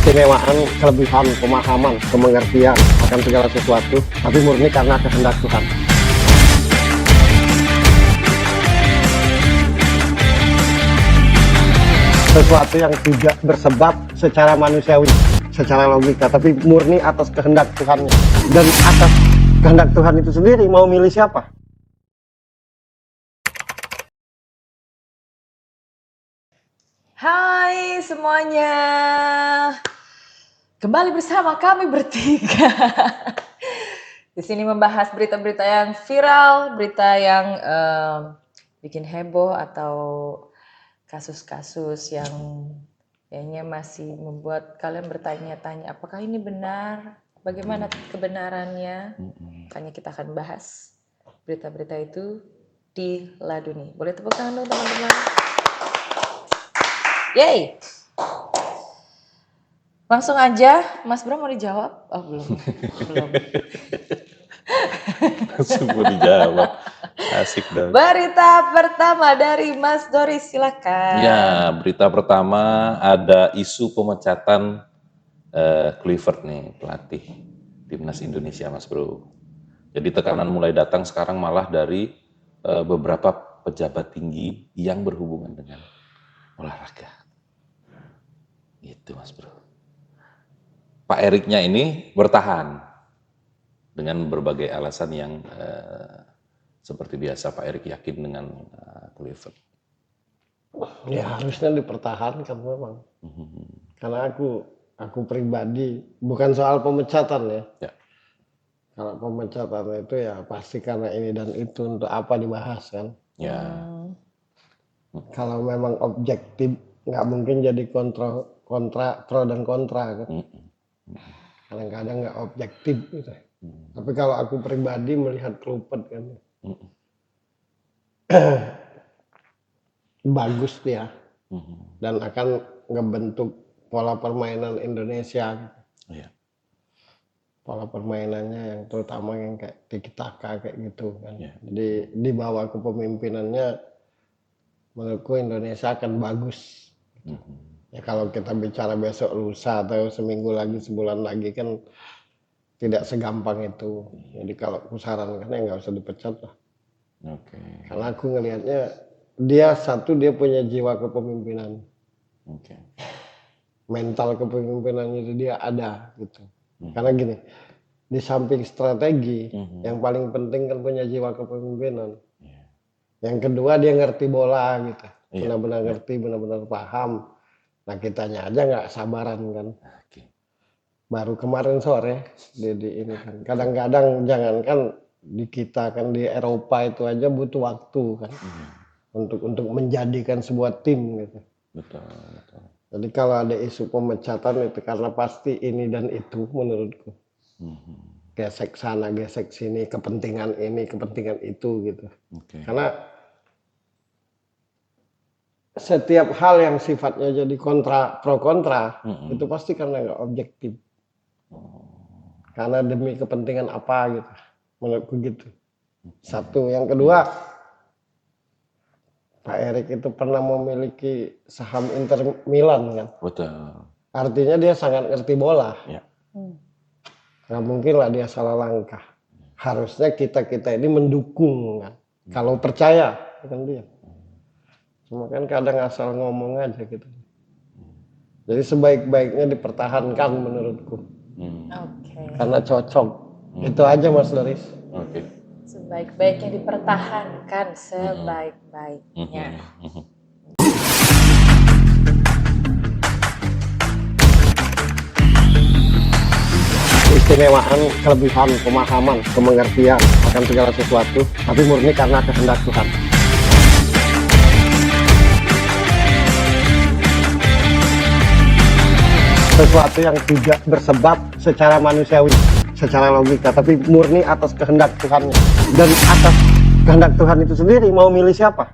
keistimewaan, kelebihan, pemahaman, kemengertian akan segala sesuatu, tapi murni karena kehendak Tuhan. Sesuatu yang tidak bersebab secara manusiawi, secara logika, tapi murni atas kehendak Tuhan. Dan atas kehendak Tuhan itu sendiri mau milih siapa? Hai semuanya, kembali bersama kami bertiga. Di sini membahas berita-berita yang viral, berita yang bikin heboh atau kasus-kasus yang kayaknya masih membuat kalian bertanya-tanya apakah ini benar, bagaimana kebenarannya. Makanya kita akan bahas berita-berita itu di Laduni. Boleh tepuk tangan dong teman-teman. Yeay. Langsung aja, Mas Bro mau dijawab? Oh belum. Langsung mau dijawab. Asik dong. Berita pertama dari Mas Doris, silakan. Ya, berita pertama ada isu pemecatan Kluivert nih, pelatih Timnas Indonesia, Mas Bro. Jadi tekanan mulai datang sekarang malah dari beberapa pejabat tinggi yang berhubungan dengan olahraga. Gitu, Mas Bro. Pak Eriknya ini bertahan dengan berbagai alasan yang seperti biasa Pak Erik yakin dengan Kluivert. Ya harusnya dipertahankan memang. Karena aku pribadi bukan soal pemecatan ya. Kalau pemecatan itu ya pasti karena ini dan itu, untuk apa dibahas kan? Ya. Kalau memang objektif nggak mungkin jadi kontra pro dan kontra kan. Kadang-kadang nggak objektif gitu. Tapi kalau aku pribadi melihat Kluivert kan bagus dia dan akan ngebentuk pola permainan Indonesia. Iya. Pola permainannya yang terutama yang kayak tiki-taka kayak gitu kan. Iya. Jadi di bawah kepemimpinannya menurutku Indonesia akan bagus. Ya kalau kita bicara besok lusa atau seminggu lagi, sebulan lagi kan tidak segampang itu. Jadi kalau aku sarankan ya nggak usah dipecat lah. Oke. Karena aku ngelihatnya dia punya jiwa kepemimpinan. Oke. Mental kepemimpinannya itu dia ada gitu. Karena gini, di samping strategi yang paling penting kan punya jiwa kepemimpinan. Yang kedua dia ngerti bola gitu. Benar-benar ngerti, benar-benar paham. Nah kitanya aja nggak sabaran kan. Baru kemarin sore di ini kan. Kadang-kadang jangankan di kita kan, di Eropa itu aja butuh waktu kan. Untuk menjadikan sebuah tim gitu. Betul. Jadi kalau ada isu pemecatan itu karena pasti ini dan itu menurutku. Gesek sana, gesek sini, kepentingan ini, kepentingan itu gitu. Karena setiap hal yang sifatnya jadi pro kontra itu pasti karena nggak objektif. Karena demi kepentingan apa gitu. Menurutku gitu. Satu, yang kedua, Pak Erik itu pernah memiliki saham Inter Milan kan. Betul. Artinya dia sangat ngerti bola. Ya. Nggak mungkin lah dia salah langkah. Harusnya kita ini mendukung kan. Kalau percaya kan dia. Cuma kan kadang asal ngomong aja gitu. Jadi sebaik-baiknya dipertahankan menurutku. Karena cocok. Itu aja Mas Doris. Oke. Sebaik-baiknya dipertahankan sebaik-baiknya. Keistimewaan, kelebihan, pemahaman, kemengertian akan segala sesuatu, tapi murni karena kehendak Tuhan. Sesuatu yang tidak bersebab secara manusiawi, secara logika, tapi murni atas kehendak Tuhan. Dan atas kehendak Tuhan itu sendiri mau milih siapa?